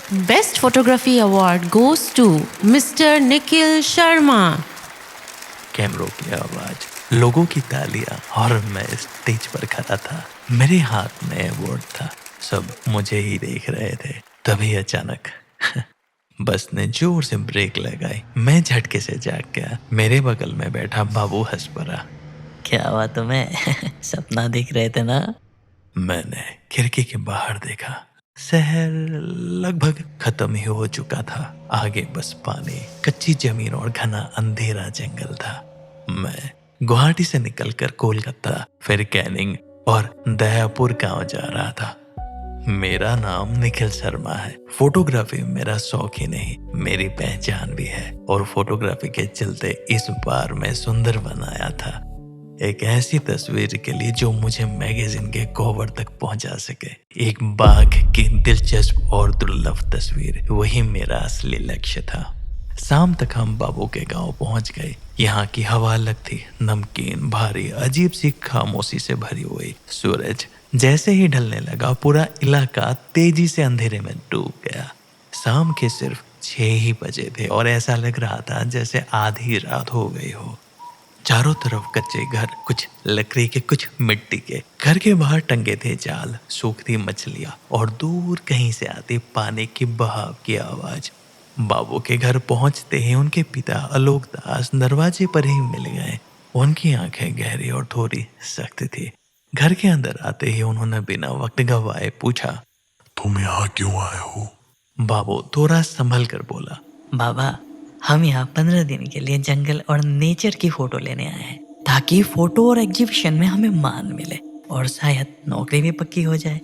Best Photography Award goes to Mr. Nikhil Sharma. कैमरों की आवाज, लोगों की तालियां और मैं स्टेज पर खड़ा था। मेरे हाथ में अवार्ड था, सब मुझे ही देख रहे थे। तभी अचानक बस ने जोर से ब्रेक लगाई। मैं झटके से जाग गया। मेरे बगल में बैठा बाबू हंस पड़ा। क्या हुआ तुम्हें? सपना देख रहे थे ना? मैंने खिड़की के बाहर देखा। शहर लगभग खत्म ही हो चुका था। आगे बस पानी, कच्ची जमीन और घना अंधेरा जंगल था। मैं गुवाहाटी से निकलकर कोलकाता, फिर कैनिंग और दयापुर गांव जा रहा था। मेरा नाम निखिल शर्मा है। फोटोग्राफी मेरा शौक ही नहीं, मेरी पहचान भी है। और फोटोग्राफी के चलते इस बार मैं सुंदर बनाया था, एक ऐसी तस्वीर के लिए जो मुझे मैगजीन के कवर तक पहुंचा सके। एक बाघ की दिलचस्प और दुर्लभ तस्वीर, वही मेरा असली लक्ष्य था। शाम तक हम बाबू के गांव पहुंच गए। यहाँ की हवा अलग थी, नमकीन, भारी, अजीब सी खामोशी से भरी हुई। सूरज जैसे ही ढलने लगा, पूरा इलाका तेजी से अंधेरे में डूब गया। शाम के सिर्फ 6 ही बजे थे और ऐसा लग रहा था जैसे आधी रात हो गई हो। चारों तरफ कच्चे घर, कुछ लकड़ी के, कुछ मिट्टी के। घर के बाहर टंगे थे जाल, सूखती मछलियां और दूर कहीं से आती पानी की बहाव की आवाज। बाबू के घर पहुंचते ही उनके पिता आलोक दास दरवाजे पर ही मिल गए। उनकी आंखें गहरी और थोड़ी सख्त थी। घर के अंदर आते ही उन्होंने बिना वक्त गवाए पूछा, तुम यहाँ क्यों आए हो? बाबू थोड़ा संभल कर बोला, बाबा, हम यहाँ 15 दिन के लिए जंगल और नेचर की फोटो लेने आए हैं, ताकि फोटो और एग्जीबिशन में हमें मान मिले और शायद नौकरी भी पक्की हो जाए।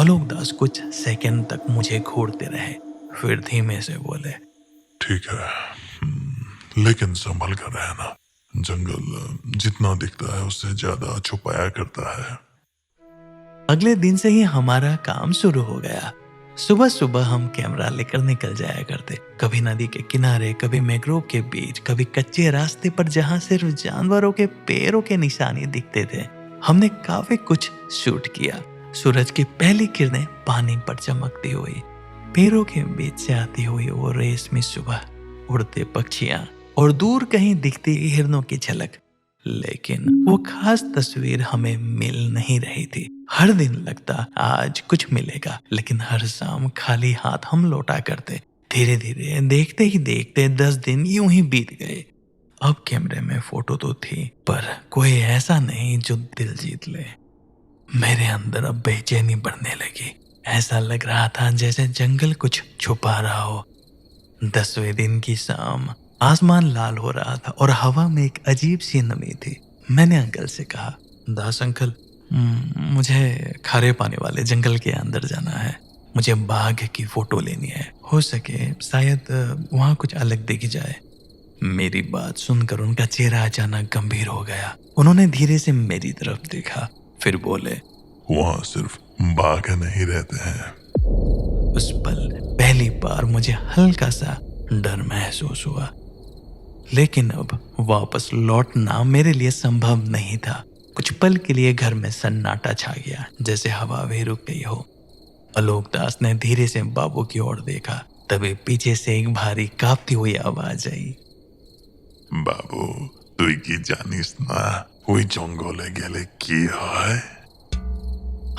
आलोक दास कुछ सेकंड तक मुझे घूरते रहे, फिर धीमे से बोले, ठीक है, लेकिन संभल कर रहना। जंगल जितना दिखता है उससे ज्यादा छुपाया करता है। अगले दिन से ही हमारा काम शुरू हो गया। सुबह सुबह हम कैमरा लेकर निकल जाया करते, कभी नदी के किनारे, कभी मैंग्रोव के बीच, कभी कच्चे रास्ते पर जहां सिर्फ जानवरों के पैरों के निशाने दिखते थे। हमने काफी कुछ शूट किया। सूरज की पहली किरणें पानी पर चमकती हुई, पैरों के बीच से आती हुई वो रेशमी सुबह, उड़ते पक्षियां और दूर कहीं दिखती हिरणों की झलक। लेकिन वो खास तस्वीर हमें मिल नहीं रही थी। हर दिन लगता आज कुछ मिलेगा, लेकिन हर शाम खाली हाथ हम लौटा करते। धीरे धीरे, देखते ही देखते 10 दिन यूं ही बीत गए। अब कैमरे में फोटो तो थी, पर कोई ऐसा नहीं जो दिल जीत ले। मेरे अंदर अब बेचैनी बढ़ने लगी। ऐसा लग रहा था जैसे जंगल कुछ छुपा रहा हो। 10वें दिन की शाम, आसमान लाल हो रहा था और हवा में एक अजीब सी नमी थी। मैंने अंकल से कहा, दास अंकल, मुझे खारे पानी वाले जंगल के अंदर जाना है। मुझे बाघ की फोटो लेनी है। हो सके शायद वहाँ कुछ अलग दिख जाए। मेरी बात सुनकर उनका चेहरा अचानक गंभीर हो गया। उन्होंने धीरे से मेरी तरफ देखा, फिर बोले, वहाँ सिर्फ बाघ नहीं रहते हैं। उस पल पहली बार मुझे हल्का सा डर महसूस हुआ। लेकिन अब वापस लौटना मेरे लिए संभव नहीं था। कुछ पल के लिए घर में सन्नाटा छा गया, जैसे हवा भी रुक गई हो। आलोक दास ने धीरे से बाबू की ओर देखा। तभी पीछे से एक भारी कांपती हुई आवाज आई, बाबू, तुई की जानिस ना ওই जंगले गेले की है?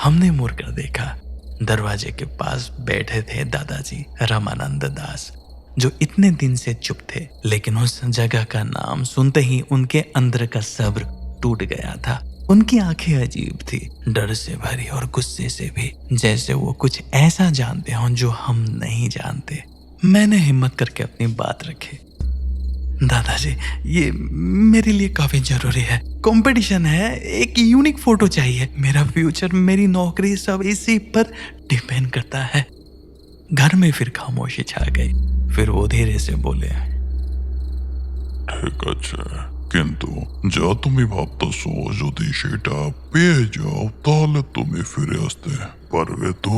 हमने मुड़कर देखा। दरवाजे के पास बैठे थे दादाजी रामानंद दास, जो इतने दिन से चुप थे। लेकिन उस जगह का नाम सुनते ही उनके अंदर का सब्र टूट गया था। उनकी आंखें अजीब थी, डर से भरी और गुस्से से भी, जैसे वो कुछ ऐसा जानते हों जो हम नहीं जानते। मैंने हिम्मत करके अपनी बात रखी, दादाजी, ये मेरे लिए काफी जरूरी है। कंपटीशन है, एक यूनिक फोटो चाहिए। मेरा फ्यूचर, मेरी नौकरी, सब इसी पर डिपेंड करता है। घर में फिर खामोशी छा गई। फिर वो धीरे से बोले, ঠিক আছে, কিন্তু যা তুমি ভাবতেছো যদি সেটা পেয়ে যাও তাহলে তুমি ফিরে আসতে পারবে তো?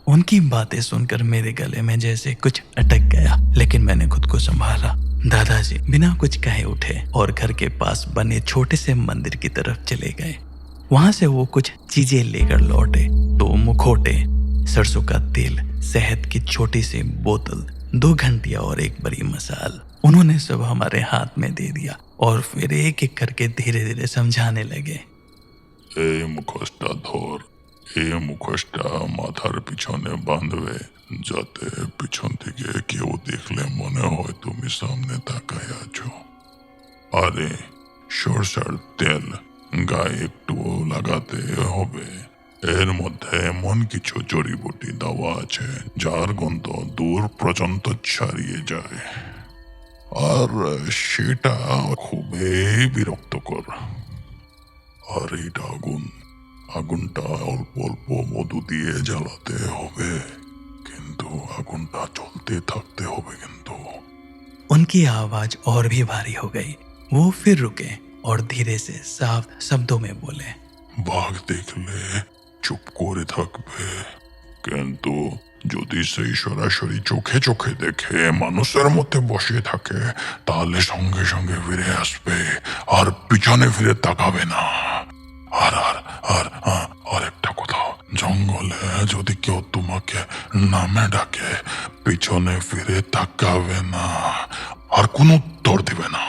उनकी बातें सुनकर मेरे गले में जैसे कुछ अटक गया, लेकिन मैंने खुद को संभाला। दादाजी बिना कुछ कहे उठे और घर के पास बने छोटे से मंदिर की तरफ चले गए। वहां से वो कुछ चीजें लेकर लौटे। 2 मुखौटे, सरसों का तेल, शहद की छोटी सी बोतल, 2 घंटियां और एक बड़ी मसाल। उन्होंने सब हमारे हाथ में दे दिया और फिर एक एक करके धीरे धीरे समझाने लगे। এই মুখোশটা ধর, এই মুখোশটা মাথার পিছনে বাঁধবে, যাতে পিছন থেকে কেউ দেখলে মনে হয় তুমি সামনে তাকায় আছো। আরে সরষের তেল গায়ে একটু লাগাতে হবে। এর মধ্যে এমন কিছু জড়িবুটি দেওয়া আছে যার গন্ধ দূর পর্যন্ত ছড়িয়ে যায়, আর সেটা খুবই বিরক্তকর। আর এইটা আগুনটা অল্প অল্প মধু দিয়ে জ্বালাতে হবে, কিন্তু আগুনটা চলতে থাকতে হবে কিন্তু। उनकी आवाज और भी भारी हो गई। वो फिर रुके और धीरे से साफ शब्दों में बोले, বাঘ দেখলে চুপ করে থাকবে, কিন্তু যদি সেই সরাসরি চোখে চোখে দেখে মানুষের মধ্যে বসে থাকে তাহলে সঙ্গে সঙ্গে ফিরে আসবে আর পিছনে ফিরে তাকাবে না। আর আর আর আর একটা কথা, জঙ্গলে যদি কেউ তোমাকে নামে ডাকে পিছনে ফিরে তাকাবে না আর কোনো উত্তর দিবে না।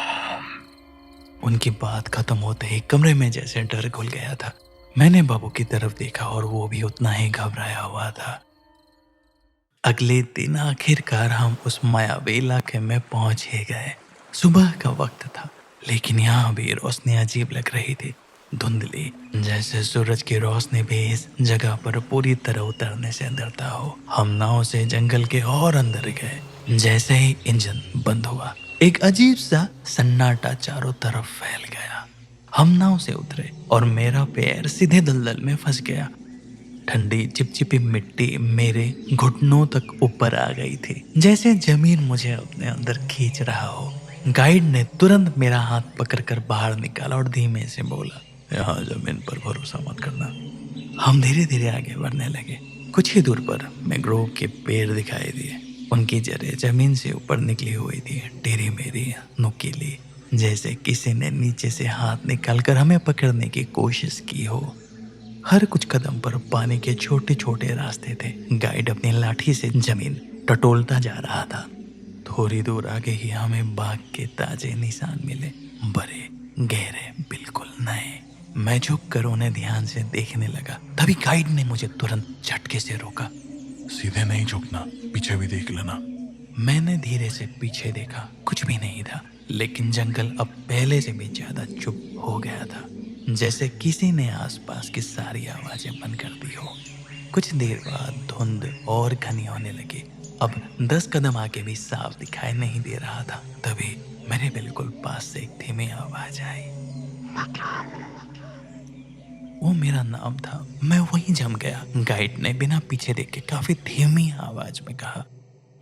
उनकी बात खत्म होते ही कमरे में जैसे डर घुल गया था। मैंने बाबू की तरफ देखा और वो भी उतना ही घबराया हुआ था। अगले दिन आखिरकार हम उस मायावी इलाके में पहुंच ही गए। सुबह का वक्त था, लेकिन यहाँ भी रोशनी अजीब लग रही थी, धुंधली, जैसे सूरज की रोशनी भी इस जगह पर पूरी तरह उतरने से डरता हो। हम नाव से जंगल के और अंदर गए। जैसे ही इंजन बंद हुआ, एक अजीब सा सन्नाटा चारों तरफ फैल गया। हम नाव से उतरे और मेरा पैर सीधे दलदल में फंस गया। ठंडी चिपचिपी मिट्टी मेरे घुटनों तक ऊपर आ गई थी, जैसे जमीन मुझे अपने अंदर खींच रहा हो। गाइड ने तुरंत मेरा हाथ पकड़कर बाहर निकाला और धीमे से बोला, यहाँ जमीन पर भरोसा मत करना। हम धीरे धीरे आगे बढ़ने लगे। कुछ ही दूर पर मैंग्रोव के पेड़ दिखाई दिए। उनकी जड़ें जमीन से ऊपर निकली हुई थी, टेढ़ी मेढ़ी, नुकीली, जैसे किसी ने नीचे से हाथ निकालकर हमें पकड़ने की कोशिश की हो। हर कुछ कदम पर पानी के छोटे छोटे रास्ते थे। गाइड अपनी लाठी से जमीन टटोलता जा रहा था। थोड़ी दूर आगे ही हमें बाघ के ताजे निशान मिले, बड़े, गहरे, बिल्कुल नए। मैं झुक कर उन्हें ध्यान से देखने लगा। तभी गाइड ने मुझे तुरंत झटके से रोका। सीधे नहीं झुकना, पीछे भी देख लेना। मैंने धीरे से पीछे देखा, कुछ भी नहीं था, लेकिन जंगल अब पहले से भी ज्यादा चुप हो गया था, जैसे किसी ने आसपास की सारी आवाजें बंद कर दी हो। कुछ देर बाद धुंध और घनी होने लगी। अब 10 कदम आगे भी साफ दिखाई नहीं दे रहा था। तभी मेरे बिल्कुल पास से एक धीमी आवाज आई। वो मेरा नाम था। मैं वहीं जम गया। गाइड ने बिना पीछे देखे काफी धीमी आवाज में कहा,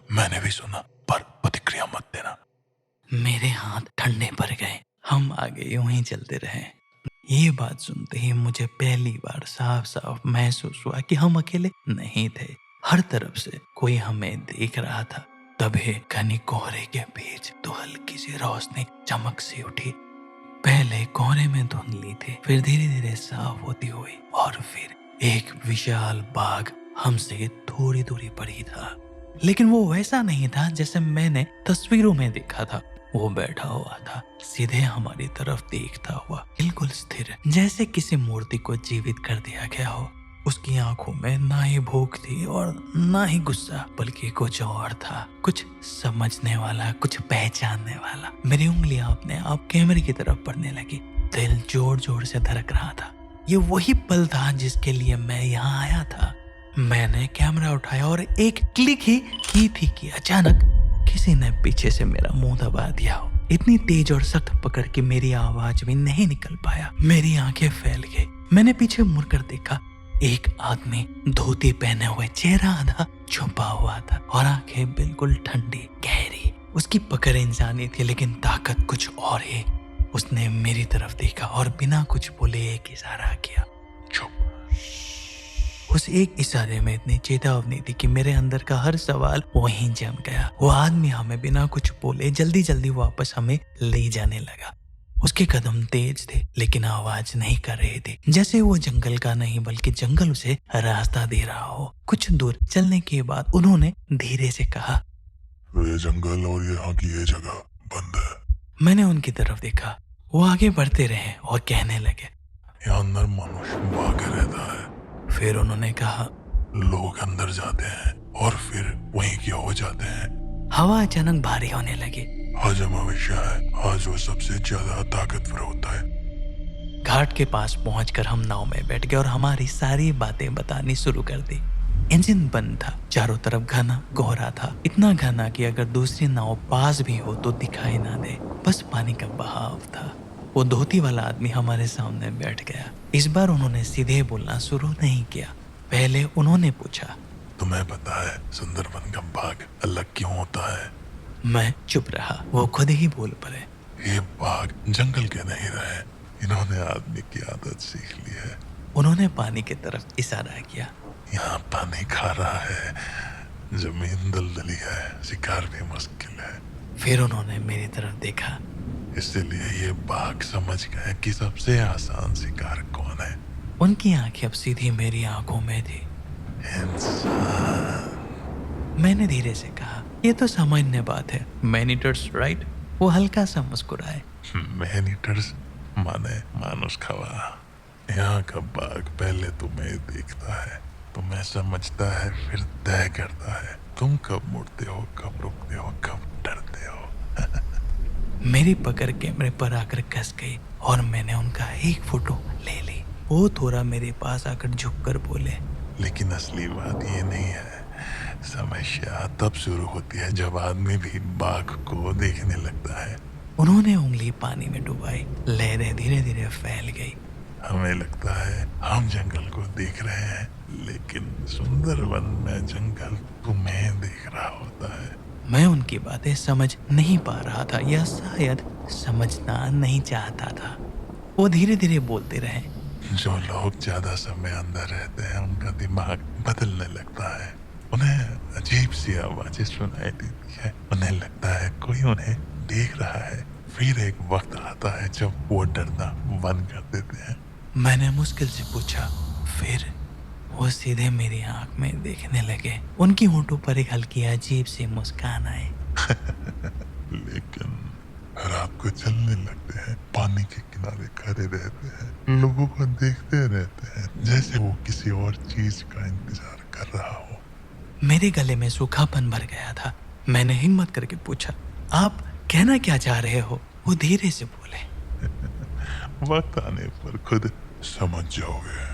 मैंने भी सुना, पर प्रतिक्रिया मत देना। मेरे हाथ ठंडे पड़ गए। हम आगे यूं ही चलते रहे। ये बात सुनते ही मुझे पहली बार साफ साफ महसूस हुआ कि हम अकेले नहीं थे। हर तरफ से कोई हमें देख रहा था। तभी घने कोहरे के बीच तो हल्की सी रोशनी चमक सी उठी। पहले कोहरे में धुंधली थी, फिर धीरे धीरे साफ होती हुई, और फिर एक विशाल बाघ हमसे थोड़ी दूरी पर ही था। लेकिन वो वैसा नहीं था जैसे मैंने तस्वीरों में देखा था। वो बैठा हुआ था, सीधे हमारी तरफ देखता हुआ, बिल्कुल स्थिर, जैसे किसी मूर्ति को जीवित कर दिया गया हो। उसकी आंखों में ना ही भूख थी और ना ही गुस्सा, बल्कि कुछ और था, कुछ समझने वाला, कुछ पहचानने वाला। मेरी उंगलियां अपने आप कैमरे की तरफ बढ़ने लगी। दिल जोर जोर से धड़क रहा था। ये वही पल था जिसके लिए मैं यहाँ आया था। मैंने कैमरा उठाया और एक क्लिक ही की थी कि अचानक किसी ने पीछे से मेरा मुंह दबा दिया हो। इतनी तेज और सख्त पकड़ कि मेरी आवाज भी नहीं निकल पाया। मेरी आंखें फैल गई। मैंने पीछे मुड़कर देखा। एक आदमी धोती पहने हुए, चेहरा आधा छुपा हुआ था और आंखें बिल्कुल ठंडी, गहरी। उसकी पकड़ इंसानी थी, लेकिन ताकत कुछ और ही। उसने मेरी तरफ देखा और बिना कुछ बोले एक इशारा किया, चुप। उस एक इशारे में इतनी चेतावनी थी कि मेरे अंदर का हर सवाल वहीं जम गया। वो आदमी हमें बिना कुछ बोले जल्दी जल्दी वापस हमें ले जाने लगा। उसके कदम तेज थे लेकिन आवाज नहीं कर रहे थे, जैसे वो जंगल का नहीं बल्कि जंगल उसे रास्ता दे रहा हो। कुछ दूर चलने के बाद उन्होंने धीरे से कहा, ये जंगल और यहाँ की ये जगह बंद है। मैंने उनकी तरफ देखा। वो आगे बढ़ते रहे और कहने लगे, यहाँ अंदर मनुष्य भागे रहता है। फिर उन्होंने कहा, लोग अंदर जाते हैं और फिर वहीं की हो जाते हैं। हवा अचानक भारी होने लगी। आज भविष्य है, आज वो सबसे ज्यादा ताकतवर होता है। घाट के पास पहुंचकर हम नाव में बैठ गए और हमारी सारी बातें बतानी शुरू कर दी। इंजन बंद था, चारों तरफ घना कोहरा था, इतना घना कि अगर दूसरी नाव पास भी हो तो दिखाई ना दे, बस पानी का बहाव था। वो धोती वाला आदमी हमारे सामने बैठ गया। इस बार उन्होंने सीधे बोलना शुरू नहीं किया। पहले उन्होंने पूछा, तुम्हें पता है सुंदरबन का बाघ अलग क्यों होता है? मैं चुप रहा। वो खुद ही बोल पड़े, ये बाघ जंगल के नहीं रहे, इन्होंने आदमी की आदत सीख ली है। उन्होंने पानी की तरफ इशारा किया। यहाँ पानी खा रहा है, जमीन दलदली है, शिकार भी मुश्किल है। फिर उन्होंने मेरी तरफ देखा। इसलिए ये बाघ समझ गए कि सबसे आसान शिकार कौन है। उनकी आंखें अब सीधी मेरी आंखों में थी। इंसान। मैंने धीरे से कहा, ये तो सामान्य बात है, मैन ईटर्स राइट? वो हल्का सा मुस्कुराए। मैन ईटर्स माने मानुष खावा। यहाँ का बाघ पहले तुम्हें देखता है, तुम्हें समझता है, फिर तय करता है तुम कब मुड़ते हो, कब रुकते हो, कब डरते हो। मेरी पकड़ कैमरे पर आकर कस गई और मैंने उनका एक फोटो ले ली। वो थोड़ा मेरे पास आकर झुककर बोले, लेकिन असली बात ये नहीं है। समस्या तब शुरू होती है जब आदमी भी बाघ को देखने लगता है। उन्होंने उंगली पानी में डुबाई। लहरें धीरे धीरे फैल गई। हमें लगता है हम जंगल को देख रहे हैं, लेकिन सुंदरबन में जंगल तुम्हें देख रहा होता है। मैं उनकी बातें समझ नहीं पा रहा था या शायद समझना नहीं चाहता था। वो धीरे धीरे बोलते रहे, जो लोग ज्यादा समय अंदर रहते हैं उनका दिमाग बदलने लगता है। उन्हें अजीब सी आवाजें सुनाई देती है, उन्हें लगता है कोई उन्हें देख रहा है। फिर एक वक्त आता है जब वो डरना बंद कर देते हैं। मैंने मुश्किल से पूछा, फिर? वो सीधे मेरी आंख में देखने लगे। उनकी होंठों पर एक हल्की अजीब सी मुस्कान आई। लेकिन रात को चलने लगते हैं, पानी के किनारे खड़े रहते हैं, लोगों को देखते रहते हैं जैसे वो किसी और चीज का इंतजार कर रहा हो। मेरे गले में सूखापन भर गया था। मैंने हिम्मत करके पूछा, आप कहना क्या चाह रहे हो? वो धीरे से बोले, वक्त आने पर खुद समझ जाओगे।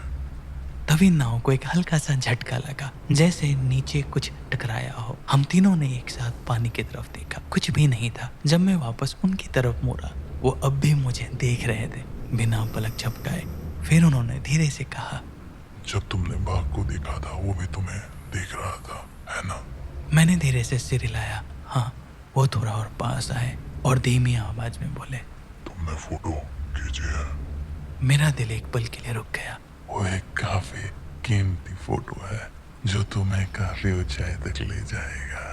तभी नाव को एक हल्का सा झटका लगा, जैसे नीचे कुछ टकराया हो। हम तीनों ने एक साथ पानी की तरफ देखा, कुछ भी नहीं था। जब मैं वापस उनकी तरफ मुड़ा, वो अब भी मुझे देख रहे थे बिना पलक झपकाए। फिर उन्होंने धीरे से कहा, जब तुमने बाघ को देखा था वो भी तुम्हें देख रहा था, है ना? मैंने धीरे से सिर हिलाया। हाँ। वो थोड़ा और पास आए और धीमी आवाज में बोले, तुमने फोटो खींची है? मेरा दिल एक पल के लिए रुक गया। वो एक काफी कीमती फोटो है जो तुम्हें काफी ऊंचाई तक ले जाएगा।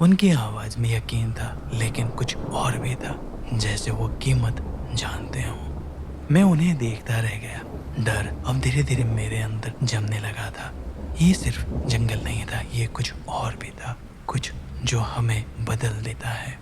उनकी आवाज में यकीन था, लेकिन कुछ और भी था, जैसे वो कीमत जानते हो। मैं उन्हें देखता रह गया। डर अब धीरे धीरे मेरे अंदर जमने लगा था। ये सिर्फ जंगल नहीं था, ये कुछ और भी था, कुछ जो हमें बदल देता है।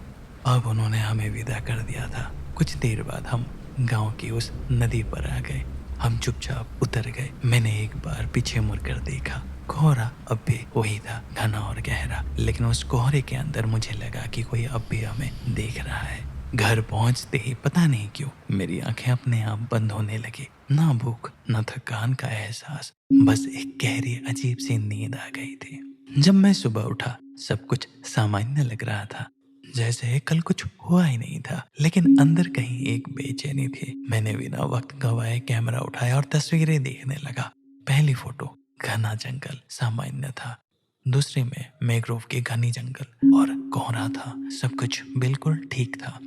अब उन्होंने हमें विदा कर दिया था। कुछ देर बाद हम गांव की उस नदी पर आ गए। हम चुपचाप उतर गए। मैंने एक बार पीछे मुड़कर देखा। कोहरा अब भी वही था, घना और गहरा, लेकिन उस कोहरे के अंदर मुझे लगा कि कोई अब भी हमें देख रहा है। घर पहुंचते ही पता नहीं क्यों मेरी आंखें अपने आप बंद होने लगी। ना भूख ना थकान का एहसास, बस एक गहरी अजीब सी नींद आ गई थी। जब मैं सुबह उठा, सब कुछ सामान्य लग रहा था, जैसे कल कुछ हुआ ही नहीं था, लेकिन अंदर कहीं एक बेचैनी थी। मैंने बिना वक्त गवाए कैमरा उठाया और तस्वीरें देखने लगा। पहली फोटो घना जंगल सामान्य था, दूसरे में मैंग्रोव के घनी जंगल और कोहरा था। सब कुछ बिल्कुल ठीक था।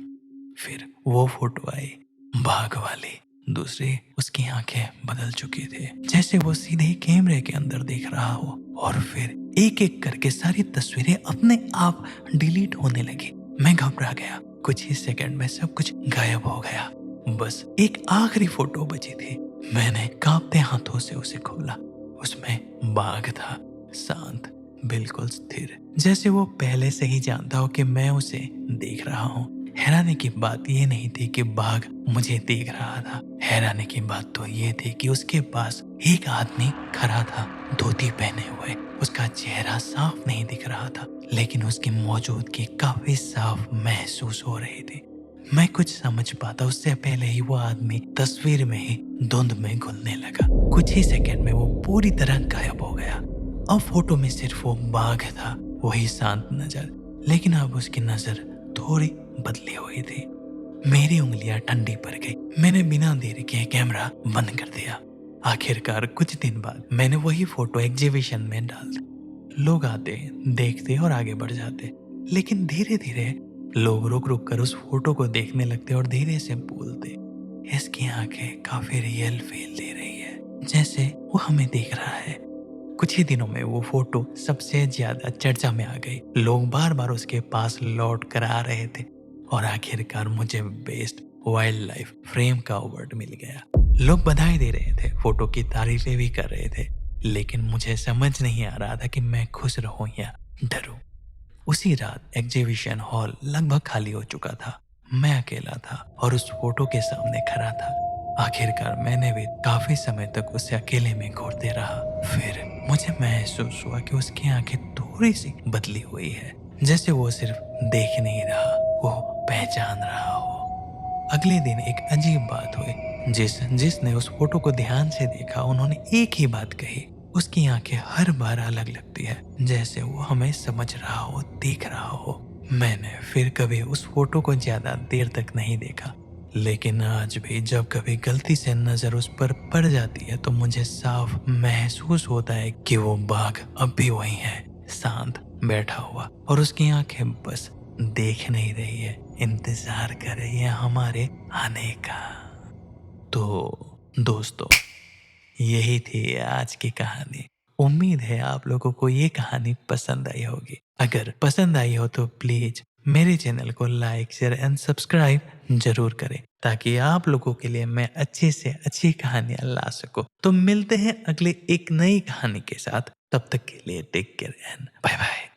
फिर वो फोटो आई, बाघ वाली। दूसरी, उसकी आंखें बदल चुकी थी, जैसे वो सीधे कैमरे के अंदर देख रहा हो। और फिर एक एक करके सारी तस्वीरें अपने आप डिलीट होने लगी। मैं घबरा गया। कुछ ही सेकंड में सब कुछ गायब हो गया। बस एक आखिरी फोटो बची थी। मैंने कांपते हाथों से उसे खोला। उसमें बाघ था, शांत, बिल्कुल स्थिर, जैसे वो पहले से ही जानता हो कि मैं उसे देख रहा हूँ। हैरानी की बात ये नहीं थी कि बाघ मुझे देख रहा था, हैरानी की बात तो ये थी कि उसके पास एक आदमी खड़ा था, धोती पहने हुए। उसका चेहरा साफ नहीं दिख रहा था, लेकिन उसकी मौजूदगी काफी साफ महसूस हो रही थी। मैं कुछ समझ पाता उससे पहले ही वो आदमी तस्वीर में ही धुंध में घुलने लगा। कुछ ही सेकंड में वो पूरी तरह गायब हो गया। अब फोटो में सिर्फ वो बाघ था, वही शांत नजर, लेकिन अब उसकी नजर थोड़ी बदली हुई थी। मेरी उंगलियां ठंडी पड़ गई। मैंने बिना देरी के कैमरा बंद कर दिया। आखिरकार कुछ दिन बाद मैंने वही फोटो एग्जीबिशन में डाल दी। लोग आते, देखते और आगे बढ़ जाते, लेकिन धीरे धीरे लोग रुक रुक कर उस फोटो को देखने लगते और धीरे से बोलते, इसकी आंखें काफी रियल फील दे रही है, जैसे वो हमें देख रहा है। कुछ ही दिनों में वो फोटो सबसे ज्यादा चर्चा में आ गई। लोग बार बार उसके पास लौट कर आ रहे थे और आखिरकार मुझे बेस्ट वाइल्ड लाइफ फ्रेम का अवार्ड मिल गया। लोग बधाई दे रहे थे, फोटो की तारीफें भी कर रहे थे, लेकिन मुझे समझ नहीं आ रहा था कि मैं खुश रहूं या डरूं। उसी रात एग्जीबिशन हॉल लगभग खाली हो चुका था। मैं अकेला था और उस फोटो के सामने खड़ा था। आखिरकार मैंने भी काफी समय तक उसे अकेले में घूरते रहा। फिर मुझे महसूस हुआ कि उसकी आंखें थोड़ी सी बदली हुई है, जैसे वो सिर्फ देख नहीं रहा, वो पहचान रहा हो। अगले दिन एक अजीब बात हुई। जिसने उस फोटो को ध्यान से देखा, उन्होंने एक ही बात कही, उसकी आंखें हर बार अलग लगती है, जैसे वो हमें समझ रहा हो, देख रहा हो। मैंने फिर कभी उस फोटो को ज्यादा देर तक नहीं देखा, लेकिन आज भी जब कभी गलती से नजर उस पर पड़ जाती है तो मुझे साफ महसूस होता है कि वो बाघ अब भी वही है, शांत बैठा हुआ, और उसकी आंखें बस देख नहीं रही है, इंतजार कर रही है हमारे आने का। तो दोस्तों, यही थी आज की कहानी। उम्मीद है आप लोगों को ये कहानी पसंद आई होगी। अगर पसंद आई हो तो प्लीज मेरे चैनल को लाइक, शेयर एंड सब्सक्राइब जरूर करें, ताकि आप लोगों के लिए मैं अच्छी से अच्छी कहानियां ला सकूं। तो मिलते हैं अगले एक नई कहानी के साथ। तब तक के लिए take care and bye bye.